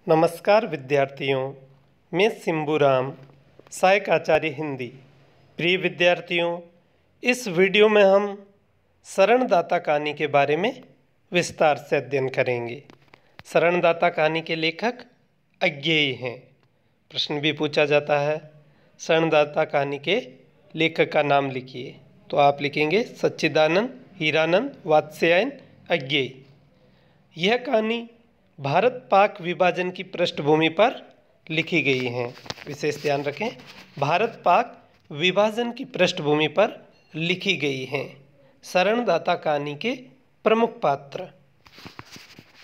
नमस्कार विद्यार्थियों, मैं सिंबूराम, सहायक आचार्य हिंदी। प्रिय विद्यार्थियों, इस वीडियो में हम शरणदाता कहानी के बारे में विस्तार से अध्ययन करेंगे। शरणदाता कहानी के लेखक अज्ञेय हैं। प्रश्न भी पूछा जाता है, शरणदाता कहानी के लेखक का नाम लिखिए। तो आप लिखेंगे सच्चिदानंद, हीरानंद, वात्स्यायन, अज्ञेय। यह कहानी भारत पाक विभाजन की पृष्ठभूमि पर लिखी गई है। विशेष ध्यान रखें, भारत पाक विभाजन की पृष्ठभूमि पर लिखी गई है। शरणदाता कहानी के प्रमुख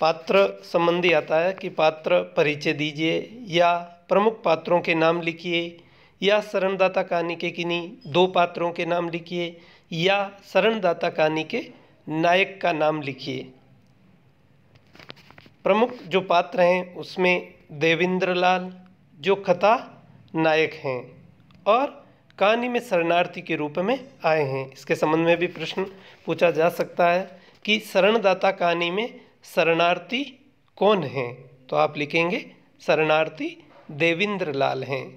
पात्र संबंधी आता है कि पात्र परिचय दीजिए या प्रमुख पात्रों के नाम लिखिए, या शरणदाता कहानी के किन्हीं दो पात्रों के नाम लिखिए, या शरणदाता कहानी के नायक का नाम लिखिए। प्रमुख जो पात्र हैं उसमें देवेंद्रलाल जो कथा नायक हैं और कहानी में शरणार्थी के रूप में आए हैं। इसके संबंध में भी प्रश्न पूछा जा सकता है कि शरणदाता कहानी में शरणार्थी कौन हैं। तो आप लिखेंगे शरणार्थी देवेंद्रलाल हैं।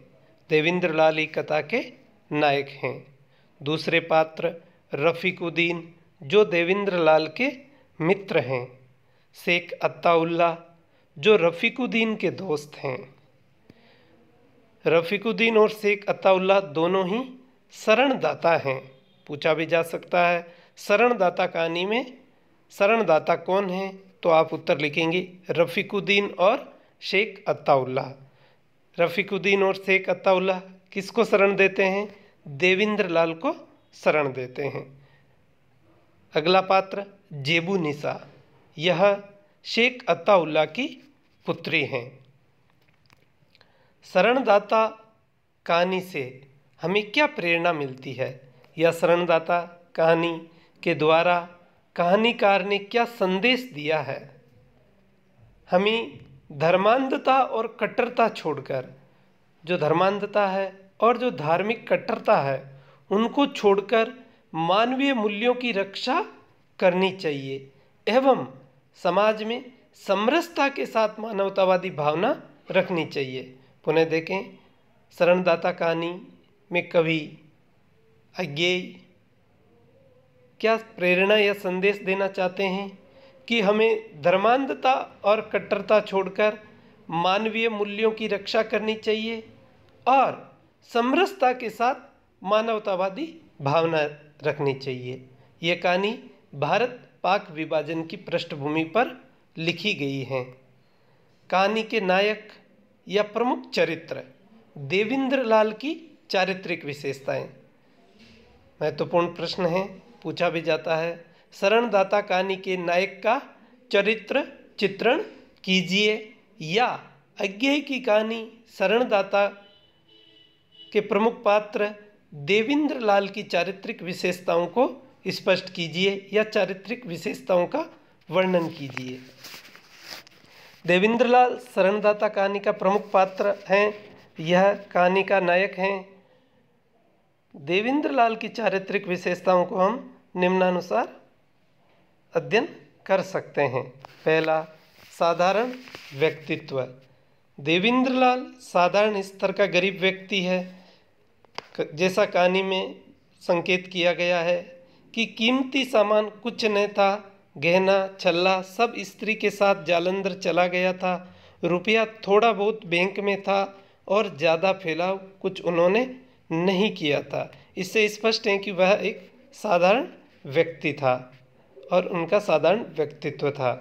देवेंद्रलाल ही कथा के नायक हैं। दूसरे पात्र रफ़ीकुद्दीन जो देवेंद्रलाल के मित्र हैं। शेख अत्ताउल्ला जो रफ़ीकुद्दीन के दोस्त हैं। रफ़ीकुद्दीन और शेख अत्ताउल्ला दोनों ही शरणदाता हैं। पूछा भी जा सकता है शरणदाता कहानी में शरणदाता कौन है। तो आप उत्तर लिखेंगे रफ़ीकुद्दीन और शेख अत्ताउल्ला। रफ़ीकुद्दीन और शेख अत्ताउल्ला किसको शरण देते हैं? देवेंद्रलाल को शरण देते हैं। अगला पात्र जेबू निसा, यह शेख अत्ताउल्ला की पुत्री हैं। शरणदाता कहानी से हमें क्या प्रेरणा मिलती है, या शरणदाता कहानी के द्वारा कहानीकार ने क्या संदेश दिया है? हमें धर्मांधता और कट्टरता छोड़कर, जो धर्मांधता है और जो धार्मिक कट्टरता है उनको छोड़कर मानवीय मूल्यों की रक्षा करनी चाहिए एवं समाज में समरसता के साथ मानवतावादी भावना रखनी चाहिए। पुनः देखें, शरणदाता कहानी में कवि अज्ञेय क्या प्रेरणा या संदेश देना चाहते हैं कि हमें धर्मांधता और कट्टरता छोड़कर मानवीय मूल्यों की रक्षा करनी चाहिए और समरसता के साथ मानवतावादी भावना रखनी चाहिए। ये कहानी भारत पाक विभाजन की पृष्ठभूमि पर लिखी गई है। कहानी के नायक या प्रमुख चरित्र देवेंद्रलाल की चारित्रिक विशेषताएं महत्वपूर्ण प्रश्न है। पूछा भी जाता है शरणदाता कहानी के नायक का चरित्र चित्रण कीजिए, या अज्ञेय की कहानी शरणदाता के प्रमुख पात्र देवेंद्रलाल की चारित्रिक विशेषताओं को स्पष्ट कीजिए या चारित्रिक विशेषताओं का वर्णन कीजिए। देवेंद्रलाल शरणदाता कहानी का प्रमुख पात्र हैं। यह कहानी का नायक हैं। देवेंद्रलाल की चारित्रिक विशेषताओं को हम निम्नानुसार अध्ययन कर सकते हैं। पहला, साधारण व्यक्तित्व। देवेंद्रलाल साधारण स्तर का गरीब व्यक्ति है। जैसा कहानी में संकेत किया गया है कि कीमती सामान कुछ न था, गहना छल्ला सब स्त्री के साथ जालंधर चला गया था, रुपया थोड़ा बहुत बैंक में था और ज़्यादा फैलाव कुछ उन्होंने नहीं किया था। इससे स्पष्ट है कि वह एक साधारण व्यक्ति था और उनका साधारण व्यक्तित्व था।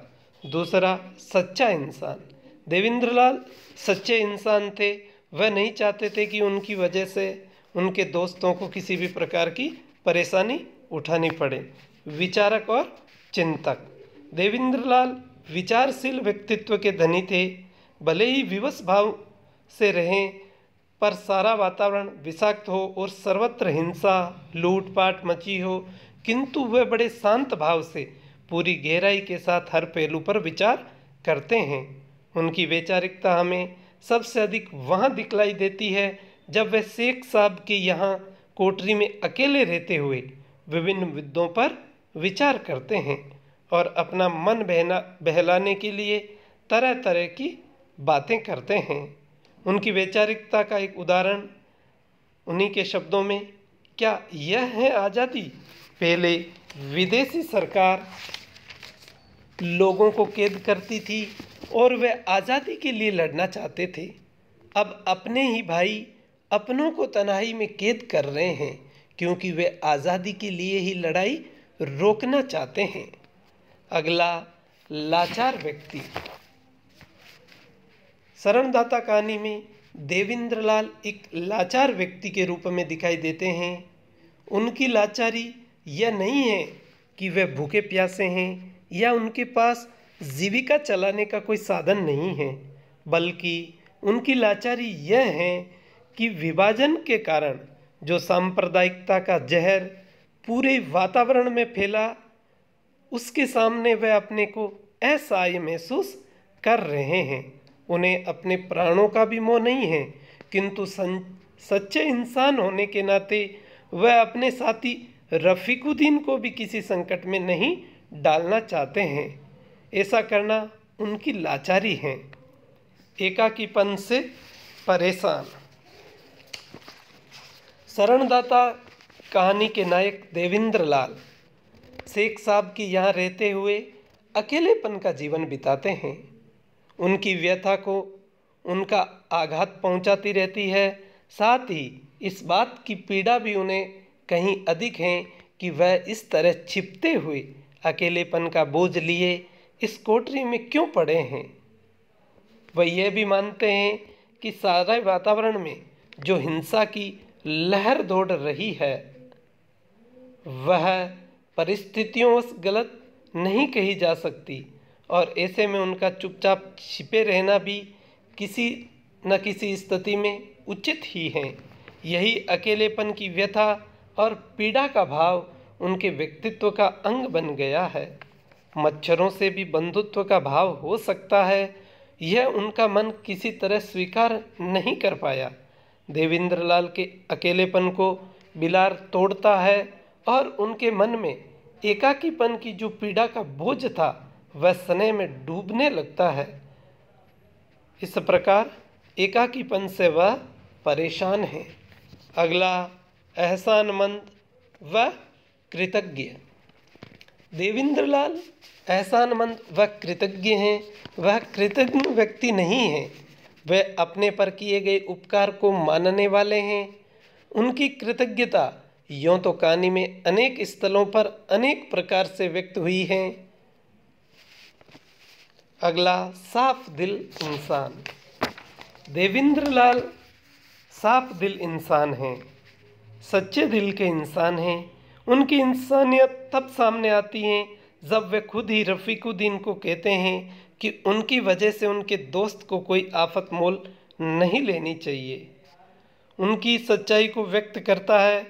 दूसरा, सच्चा इंसान। देवेंद्रलाल सच्चे इंसान थे। वह नहीं चाहते थे कि उनकी वजह से उनके दोस्तों को किसी भी प्रकार की परेशानी उठानी पड़े। विचारक और चिंतक। देवेंद्रलाल विचारशील व्यक्तित्व के धनी थे। भले ही विवश भाव से रहें, पर सारा वातावरण विषाक्त हो और सर्वत्र हिंसा लूटपाट मची हो, किंतु वे बड़े शांत भाव से पूरी गहराई के साथ हर पहलू पर विचार करते हैं। उनकी वैचारिकता हमें सबसे अधिक वहाँ दिखलाई देती है जब वे शेख साहब के यहाँ कोठरी में अकेले रहते हुए विभिन्न मुद्दों पर विचार करते हैं और अपना मन बहलाने के लिए तरह तरह की बातें करते हैं। उनकी वैचारिकता का एक उदाहरण उन्हीं के शब्दों में, क्या यह है आज़ादी? पहले विदेशी सरकार लोगों को कैद करती थी और वे आज़ादी के लिए लड़ना चाहते थे। अब अपने ही भाई अपनों को तन्हाई में कैद कर रहे हैं क्योंकि वे आज़ादी के लिए ही लड़ाई रोकना चाहते हैं। अगला, लाचार व्यक्ति। शरणदाता कहानी में देवेंद्रलाल एक लाचार व्यक्ति के रूप में दिखाई देते हैं। उनकी लाचारी यह नहीं है कि वे भूखे प्यासे हैं या उनके पास जीविका चलाने का कोई साधन नहीं है, बल्कि उनकी लाचारी यह है कि विभाजन के कारण जो सांप्रदायिकता का जहर पूरे वातावरण में फैला, उसके सामने वे अपने को असहाय महसूस कर रहे हैं। उन्हें अपने प्राणों का भी मोह नहीं है, किंतु सच्चे इंसान होने के नाते वह अपने साथी रफ़ीकुद्दीन को भी किसी संकट में नहीं डालना चाहते हैं। ऐसा करना उनकी लाचारी है। एकाकीपन से परेशान। शरणदाता कहानी के नायक देवेंद्रलाल शेख साहब की यहाँ रहते हुए अकेलेपन का जीवन बिताते हैं। उनकी व्यथा को उनका आघात पहुंचाती रहती है। साथ ही इस बात की पीड़ा भी उन्हें कहीं अधिक है कि वह इस तरह छिपते हुए अकेलेपन का बोझ लिए इस कोठरी में क्यों पड़े हैं। वह यह भी मानते हैं कि सारे वातावरण में जो हिंसा की लहर दौड़ रही है वह परिस्थितियों गलत नहीं कही जा सकती और ऐसे में उनका चुपचाप छिपे रहना भी किसी न किसी स्थिति में उचित ही है। यही अकेलेपन की व्यथा और पीड़ा का भाव उनके व्यक्तित्व का अंग बन गया है। मच्छरों से भी बंधुत्व का भाव हो सकता है, यह उनका मन किसी तरह स्वीकार नहीं कर पाया। देवेंद्रलाल के अकेलेपन को बिलार तोड़ता है और उनके मन में एकाकीपन की जो पीड़ा का बोझ था वह स्नेह में डूबने लगता है। इस प्रकार एकाकीपन से वह परेशान है। अगला, एहसानमंद व कृतज्ञ। देवेंद्रलाल एहसानमंद व कृतज्ञ हैं। वह कृतज्ञ व्यक्ति नहीं है, वे अपने पर किए गए उपकार को मानने वाले हैं। उनकी कृतज्ञता यों तो कहानी में अनेक स्थलों पर अनेक प्रकार से व्यक्त हुई है। अगला, साफ दिल इंसान। देवेंद्रलाल साफ दिल इंसान हैं, सच्चे दिल के इंसान हैं। उनकी इंसानियत तब सामने आती है जब वे खुद ही रफ़ीकुद्दीन को कहते हैं कि उनकी वजह से उनके दोस्त को कोई आफत मोल नहीं लेनी चाहिए। उनकी सच्चाई को व्यक्त करता है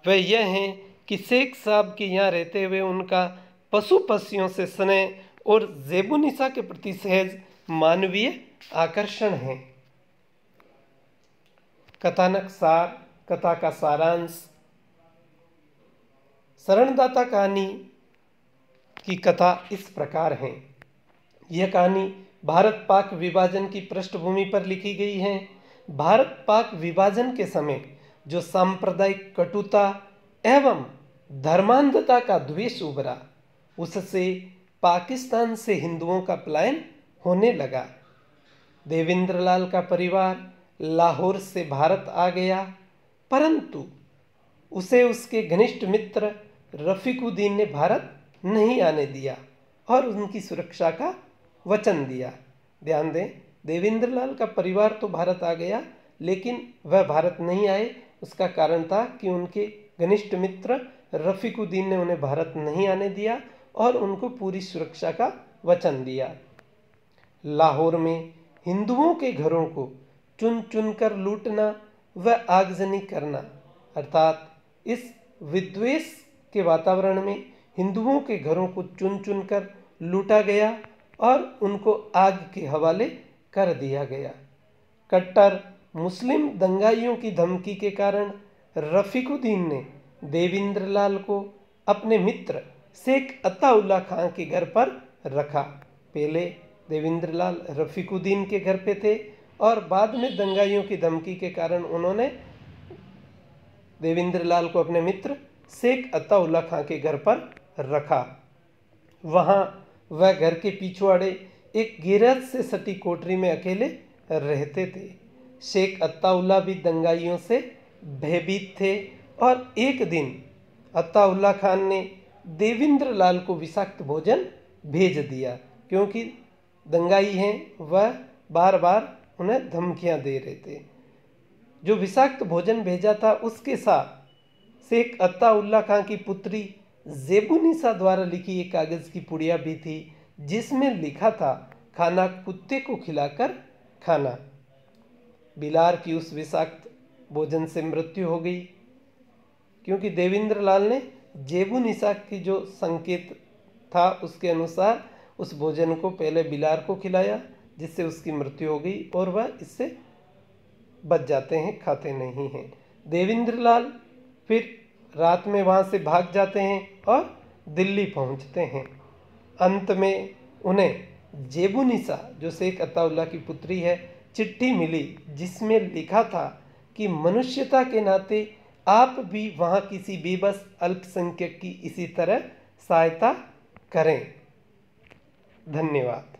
वह यह है कि शेख साहब के यहाँ रहते हुए उनका पशु पक्षियों से स्नेह और ज़ेबुनिसा के प्रति सहज मानवीय आकर्षण है। कथानक सार, कथा का सारांश। शरणदाता कहानी की कथा इस प्रकार है। यह कहानी भारत पाक विभाजन की पृष्ठभूमि पर लिखी गई है। भारत पाक विभाजन के समय जो सांप्रदायिक कटुता एवं धर्मांधता का द्वेष उभरा, उससे पाकिस्तान से हिंदुओं का पलायन होने लगा। देवेंद्रलाल का परिवार लाहौर से भारत आ गया, परंतु उसे उसके घनिष्ठ मित्र रफ़ीकुद्दीन ने भारत नहीं आने दिया और उनकी सुरक्षा का वचन दिया। ध्यान दें, देवेंद्रलाल का परिवार तो भारत आ गया लेकिन वह भारत नहीं आए। उसका कारण था कि उनके घनिष्ठ मित्र रफ़ीकुद्दीन ने उन्हें भारत नहीं आने दिया और उनको पूरी सुरक्षा का वचन दिया। लाहौर में हिंदुओं के घरों को चुन चुन कर लूटना व आगजनी करना, अर्थात इस विद्वेष के वातावरण में हिंदुओं के घरों को चुन चुन कर लूटा गया और उनको आग के हवाले कर दिया गया। कट्टर मुस्लिम दंगाइयों की धमकी के कारण रफ़ीकुद्दीन ने देवेंद्रलाल को अपने मित्र शेख अताउल्ला खां के घर पर रखा। पहले देवेंद्रलाल रफ़ीकुद्दीन के घर पे थे और बाद में दंगाइयों की धमकी के कारण उन्होंने देवेंद्रलाल को अपने मित्र शेख अत्ताउल्ला खां के घर पर रखा। वहाँ वह घर के पिछवाड़े एक गिरहत से सटी कोठरी में अकेले रहते थे। शेख अत्ताउल्ला भी दंगाइयों से भयभीत थे और एक दिन अत्ताउल्ला खान ने देवेंद्रलाल को विषाक्त भोजन भेज दिया, क्योंकि दंगाई हैं वह बार बार उन्हें धमकियां दे रहे थे। जो विषाक्त भोजन भेजा था उसके साथ शेख अत्ताउल्ला खां की पुत्री ज़ेबुनिसा द्वारा लिखी एक कागज़ की पुड़िया भी थी, जिसमें लिखा था खाना कुत्ते को खिलाकर खाना। बिलार की उस विषाक्त भोजन से मृत्यु हो गई, क्योंकि देवेंद्रलाल ने ज़ेबुनिसा की जो संकेत था उसके अनुसार उस भोजन को पहले बिलार को खिलाया, जिससे उसकी मृत्यु हो गई और वह इससे बच जाते हैं, खाते नहीं हैं। देवेंद्रलाल फिर रात में वहाँ से भाग जाते हैं और दिल्ली पहुँचते हैं। अंत में उन्हें ज़ेबुनिसा, जो शेख अत्ताउल्ला की पुत्री है, चिट्ठी मिली जिसमें लिखा था कि मनुष्यता के नाते आप भी वहाँ किसी बेबस अल्पसंख्यक की इसी तरह सहायता करें। धन्यवाद।